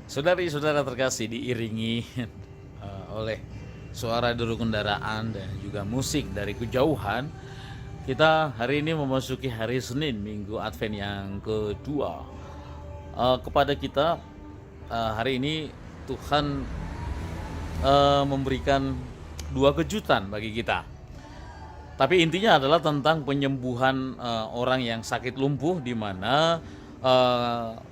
Saudari-saudara terkasih, diiringi oleh suara deru kendaraan dan juga musik dari kejauhan, kita hari ini memasuki hari Senin, Minggu Advent yang kedua. Kepada kita hari ini Tuhan memberikan dua kejutan bagi kita. Tapi intinya adalah tentang penyembuhan orang yang sakit lumpuh, di mana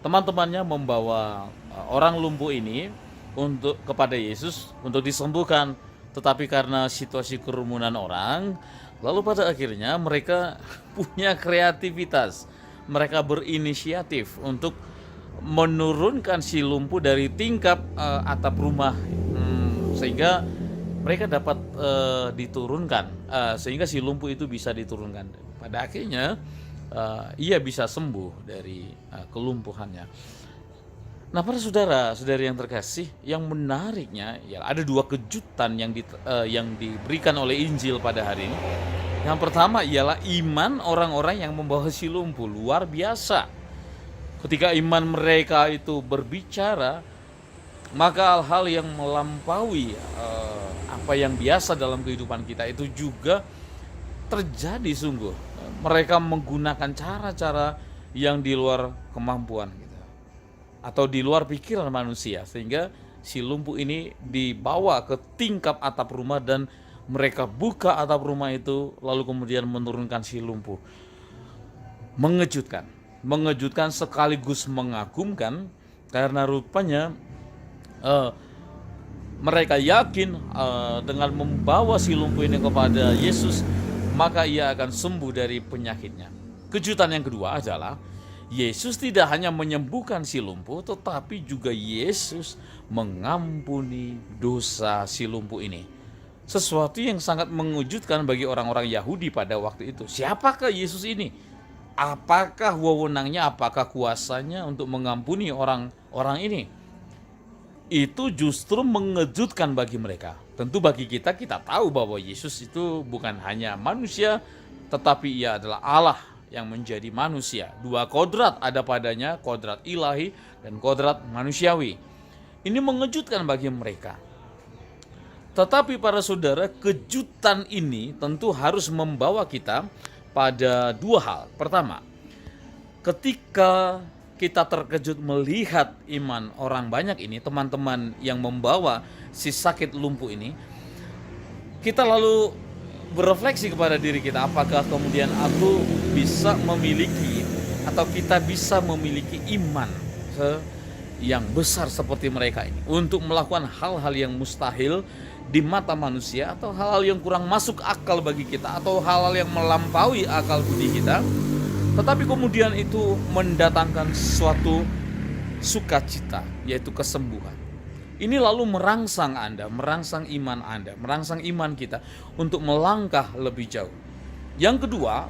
teman-temannya membawa orang lumpuh ini untuk kepada Yesus untuk disembuhkan. Tetapi karena situasi kerumunan orang, lalu pada akhirnya mereka punya kreativitas. Mereka berinisiatif untuk menurunkan si lumpuh dari tingkap atap rumah, sehingga mereka dapat diturunkan, sehingga si lumpuh itu bisa diturunkan. Pada akhirnya ia bisa sembuh dari kelumpuhannya. Nah, para saudara-saudari yang terkasih, yang menariknya ya ada dua kejutan yang diberikan oleh Injil pada hari ini. Yang pertama ialah iman orang-orang yang membawa si lumpuh, luar biasa. Ketika iman mereka itu berbicara, maka hal-hal yang melampaui apa yang biasa dalam kehidupan kita itu juga terjadi sungguh. Mereka menggunakan cara-cara yang di luar kemampuan gitu, atau di luar pikiran manusia, sehingga si lumpuh ini dibawa ke tingkap atap rumah dan mereka buka atap rumah itu lalu kemudian menurunkan si lumpuh. Mengejutkan sekaligus mengagumkan, karena rupanya mereka yakin dengan membawa si lumpuh ini kepada Yesus, maka ia akan sembuh dari penyakitnya. Kejutan yang kedua adalah Yesus tidak hanya menyembuhkan si lumpuh, tetapi juga Yesus mengampuni dosa si lumpuh ini. Sesuatu yang sangat mengejutkan bagi orang-orang Yahudi pada waktu itu. Siapakah Yesus ini? Apakah wewenangnya, apakah kuasanya untuk mengampuni orang-orang ini? Itu justru mengejutkan bagi mereka. Tentu bagi kita tahu bahwa Yesus itu bukan hanya manusia, tetapi ia adalah Allah yang menjadi manusia. Dua kodrat ada padanya, kodrat ilahi dan kodrat manusiawi. Ini mengejutkan bagi mereka. Tetapi para saudara, kejutan ini tentu harus membawa kita pada dua hal. Pertama, ketika kita terkejut melihat iman orang banyak ini, teman-teman yang membawa si sakit lumpuh ini, kita lalu berefleksi kepada diri kita, apakah kemudian aku bisa memiliki atau kita bisa memiliki iman yang besar seperti mereka ini untuk melakukan hal-hal yang mustahil di mata manusia, atau hal-hal yang kurang masuk akal bagi kita, atau hal-hal yang melampaui akal budi kita, tetapi kemudian itu mendatangkan suatu sukacita, yaitu kesembuhan. Ini lalu merangsang Anda, merangsang iman Anda, merangsang iman kita untuk melangkah lebih jauh. Yang kedua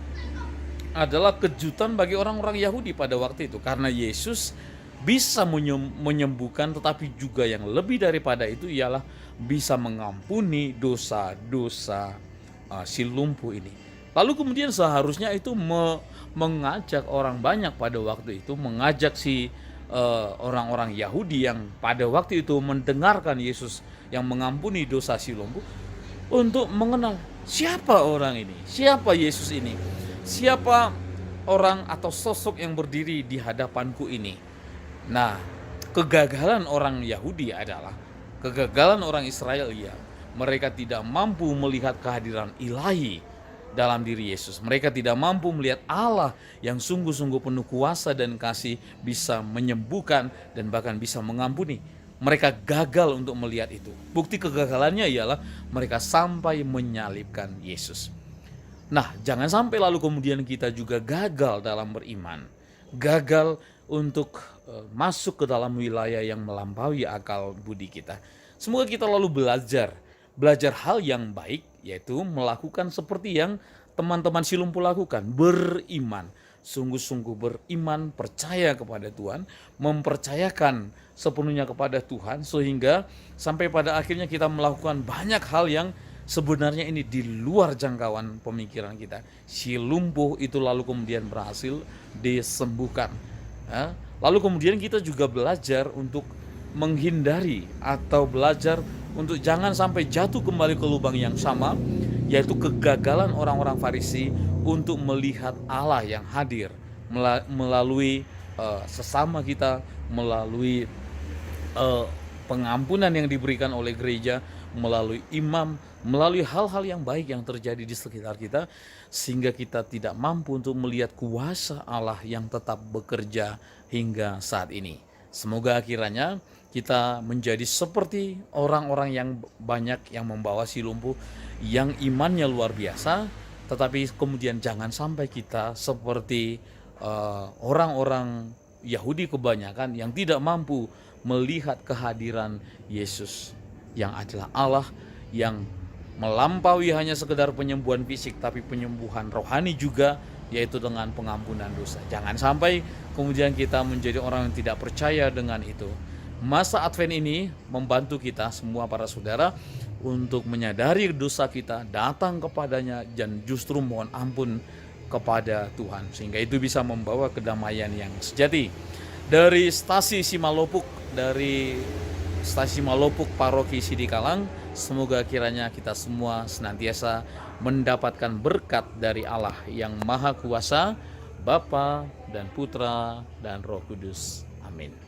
adalah kejutan bagi orang-orang Yahudi pada waktu itu, karena Yesus bisa menyembuhkan, tetapi juga yang lebih daripada itu ialah bisa mengampuni dosa-dosa si lumpuh ini. Lalu kemudian seharusnya itu mengajak orang banyak pada waktu itu, mengajak si orang-orang Yahudi yang pada waktu itu mendengarkan Yesus yang mengampuni dosa si lumpuh, untuk mengenal siapa orang ini, siapa Yesus ini, siapa orang atau sosok yang berdiri di hadapanku ini. Nah, kegagalan orang Yahudi adalah kegagalan orang Israel. Ya, mereka tidak mampu melihat kehadiran ilahi dalam diri Yesus. Mereka tidak mampu melihat Allah yang sungguh-sungguh penuh kuasa dan kasih, bisa menyembuhkan dan bahkan bisa mengampuni. Mereka gagal untuk melihat itu. Bukti kegagalannya ialah mereka sampai menyalibkan Yesus. Nah, jangan sampai lalu kemudian kita juga gagal dalam beriman, gagal untuk masuk ke dalam wilayah yang melampaui akal budi kita. Semoga kita lalu belajar hal yang baik, yaitu melakukan seperti yang teman-teman si lumpuh lakukan, beriman, sungguh-sungguh beriman, percaya kepada Tuhan, mempercayakan sepenuhnya kepada Tuhan, sehingga sampai pada akhirnya kita melakukan banyak hal yang sebenarnya ini di luar jangkauan pemikiran kita. Si lumpuh itu lalu kemudian berhasil disembuhkan. Lalu kemudian kita juga belajar untuk menghindari atau belajar untuk jangan sampai jatuh kembali ke lubang yang sama, yaitu kegagalan orang-orang Farisi untuk melihat Allah yang hadir melalui sesama kita, melalui pengampunan yang diberikan oleh gereja, melalui imam, melalui hal-hal yang baik yang terjadi di sekitar kita, sehingga kita tidak mampu untuk melihat kuasa Allah yang tetap bekerja hingga saat ini. Semoga kiranya kita menjadi seperti orang-orang yang banyak yang membawa si lumpuh, yang imannya luar biasa, tetapi kemudian jangan sampai kita seperti orang-orang Yahudi kebanyakan yang tidak mampu melihat kehadiran Yesus yang adalah Allah yang melampaui hanya sekedar penyembuhan fisik, tapi penyembuhan rohani juga, yaitu dengan pengampunan dosa. Jangan sampai kemudian kita menjadi orang yang tidak percaya dengan itu. Masa Advent ini membantu kita semua para saudara untuk menyadari dosa kita, datang kepadanya, dan justru mohon ampun kepada Tuhan, sehingga itu bisa membawa kedamaian yang sejati. Dari stasi Simalopuk, Paroki Sidikalang, semoga kiranya kita semua senantiasa mendapatkan berkat dari Allah yang Maha Kuasa, Bapa dan Putra dan Roh Kudus. Amin.